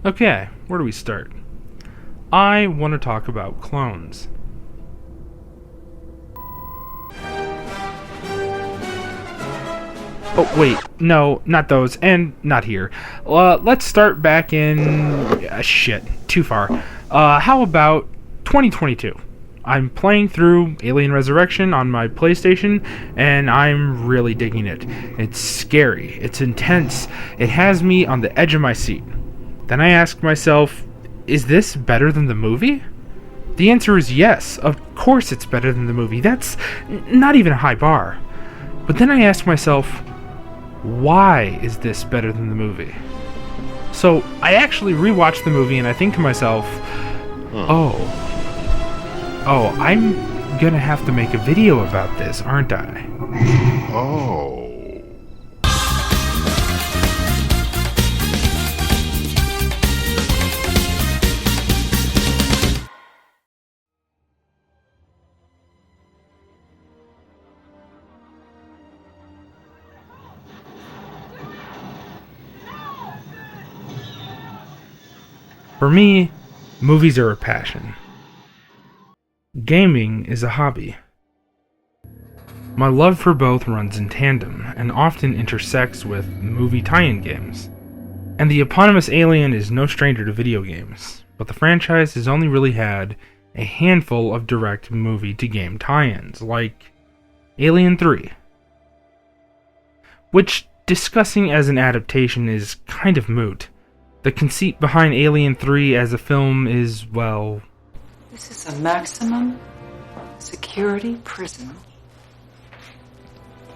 Okay, where do we start? I want to talk about clones. Oh, wait, no, not those, and not here. Let's start back in... shit, too far. How about 2022? I'm playing through Alien Resurrection on my PlayStation, and I'm really digging it. It's scary, it's intense, it has me on the edge of my seat. Then I ask myself, is this better than the movie? The answer is yes, of course it's better than the movie. That's not even a high bar. But then I ask myself, why is this better than the movie? So I actually rewatched the movie and I think to myself, I'm gonna have to make a video about this, aren't I? Oh. For me, movies are a passion. Gaming is a hobby. My love for both runs in tandem and often intersects with movie tie-in games. And the eponymous Alien is no stranger to video games, but the franchise has only really had a handful of direct movie-to-game tie-ins, like Alien 3. Which, discussing as an adaptation, is kind of moot. The conceit behind Alien 3 as a film is, well... This is a maximum security prison.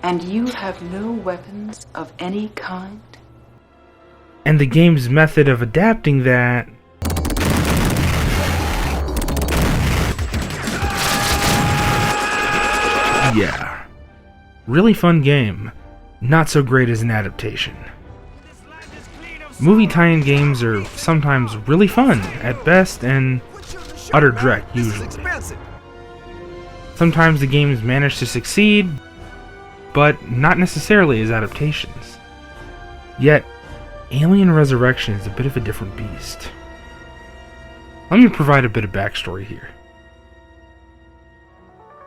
And you have no weapons of any kind? And the game's method of adapting that... yeah. Really fun game. Not so great as an adaptation. Movie tie-in games are sometimes really fun, at best, and utter dreck, usually. Sometimes the games manage to succeed, but not necessarily as adaptations. Yet, Alien Resurrection is a bit of a different beast. Let me provide a bit of backstory here.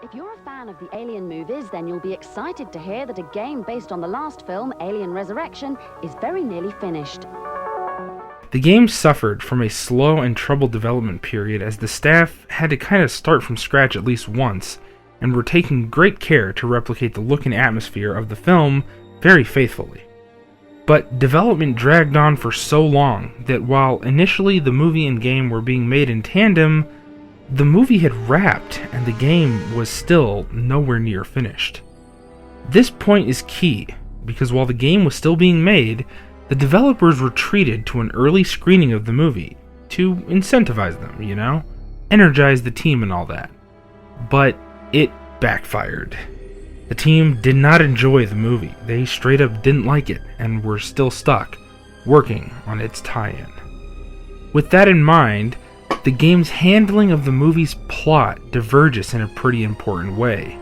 If you're a fan of the Alien movies, then you'll be excited to hear that a game based on the last film, Alien Resurrection, is very nearly finished. The game suffered from a slow and troubled development period as the staff had to kind of start from scratch at least once, and were taking great care to replicate the look and atmosphere of the film very faithfully. But development dragged on for so long that while initially the movie and game were being made in tandem, the movie had wrapped and the game was still nowhere near finished. This point is key, because while the game was still being made, the developers were treated to an early screening of the movie to incentivize them, energize the team and all that. But it backfired. The team did not enjoy the movie. They straight up didn't like it and were still stuck working on its tie-in. With that in mind, the game's handling of the movie's plot diverges in a pretty important way.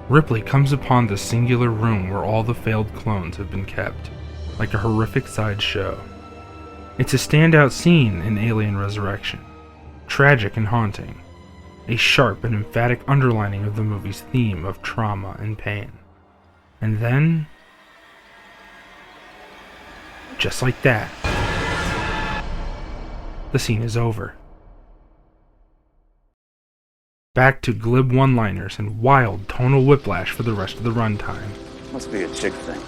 Ripley comes upon the singular room where all the failed clones have been kept, like a horrific sideshow. It's a standout scene in Alien Resurrection, tragic and haunting, a sharp and emphatic underlining of the movie's theme of trauma and pain. And then, just like that, the scene is over. Back to glib one-liners and wild tonal whiplash for the rest of the runtime. Must be a chick thing.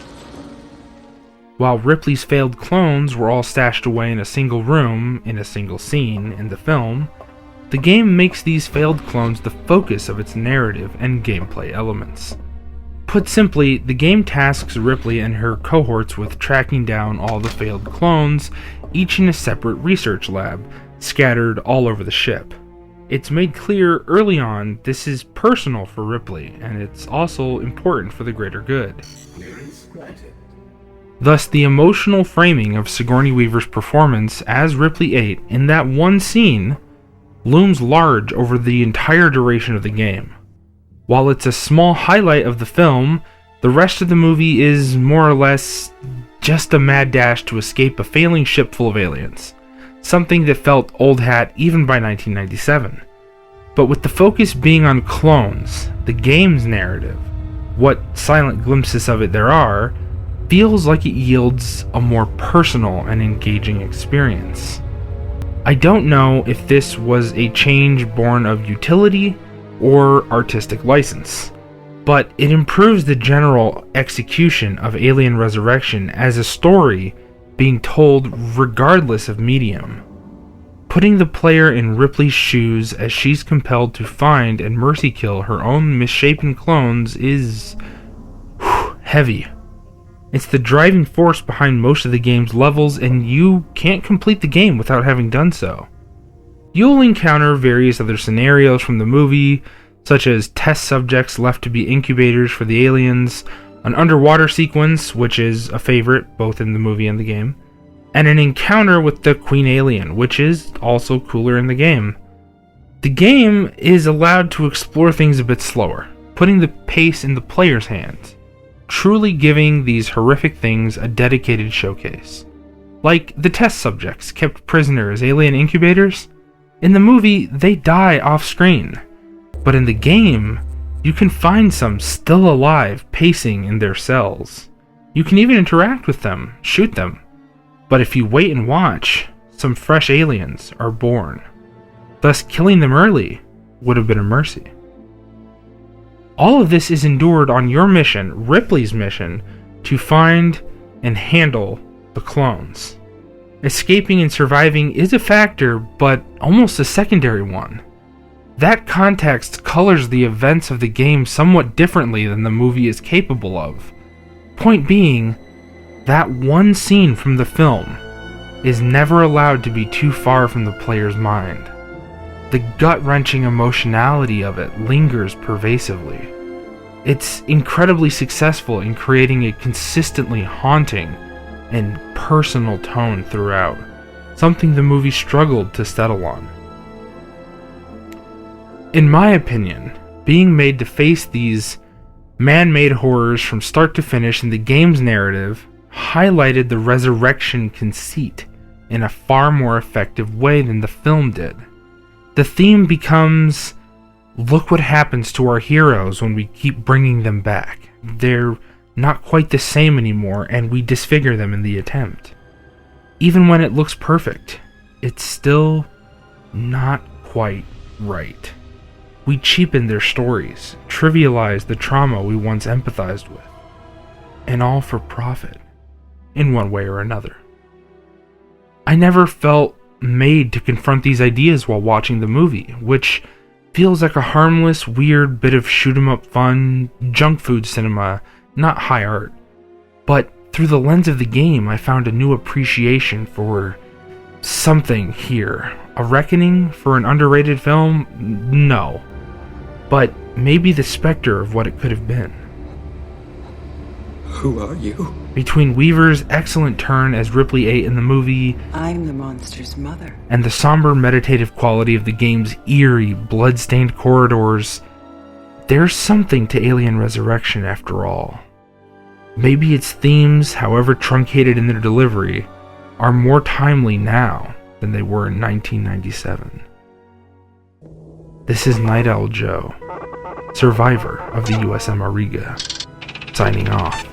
While Ripley's failed clones were all stashed away in a single room, in a single scene in the film, the game makes these failed clones the focus of its narrative and gameplay elements. Put simply, the game tasks Ripley and her cohorts with tracking down all the failed clones, each in a separate research lab, scattered all over the ship. It's made clear early on this is personal for Ripley, and it's also important for the greater good. Thus, the emotional framing of Sigourney Weaver's performance as Ripley 8 in that one scene looms large over the entire duration of the game. While it's a small highlight of the film, the rest of the movie is more or less just a mad dash to escape a failing ship full of aliens, something that felt old hat even by 1997. But with the focus being on clones, the game's narrative, what silent glimpses of it there are, feels like it yields a more personal and engaging experience. I don't know if this was a change born of utility or artistic license, but it improves the general execution of Alien Resurrection as a story being told regardless of medium. Putting the player in Ripley's shoes as she's compelled to find and mercy kill her own misshapen clones is heavy. It's the driving force behind most of the game's levels, and you can't complete the game without having done so. You'll encounter various other scenarios from the movie, such as test subjects left to be incubators for the aliens, an underwater sequence, which is a favorite both in the movie and the game, and an encounter with the Queen Alien, which is also cooler in the game. The game is allowed to explore things a bit slower, putting the pace in the player's hands, truly giving these horrific things a dedicated showcase. Like the test subjects kept prisoner as alien incubators. In the movie, they die off-screen, but in the game, you can find some still alive pacing in their cells. You can even interact with them, shoot them. But if you wait and watch, some fresh aliens are born. Thus, killing them early would have been a mercy. All of this is endured on your mission, Ripley's mission, to find and handle the clones. Escaping and surviving is a factor, but almost a secondary one. That context colors the events of the game somewhat differently than the movie is capable of. Point being, that one scene from the film is never allowed to be too far from the player's mind. The gut-wrenching emotionality of it lingers pervasively. It's incredibly successful in creating a consistently haunting and personal tone throughout, something the movie struggled to settle on. In my opinion, being made to face these man-made horrors from start to finish in the game's narrative highlighted the resurrection conceit in a far more effective way than the film did. The theme becomes, look what happens to our heroes when we keep bringing them back. They're not quite the same anymore, and we disfigure them in the attempt. Even when it looks perfect, it's still not quite right. We cheapen their stories, trivialize the trauma we once empathized with, and all for profit, in one way or another. I never felt made to confront these ideas while watching the movie, which feels like a harmless, weird bit of shoot-'em-up fun, junk food cinema, not high art. But through the lens of the game, I found a new appreciation for something here. A reckoning for an underrated film? No. But maybe the specter of what it could have been. Who are you? Between Weaver's excellent turn as Ripley 8 in the movie, I'm the monster's mother. and the somber meditative quality of the game's eerie, blood-stained corridors, there's something to Alien Resurrection after all. Maybe its themes, however truncated in their delivery, are more timely now than they were in 1997. This is Night Owl Joe, survivor of the USM Auriga, signing off.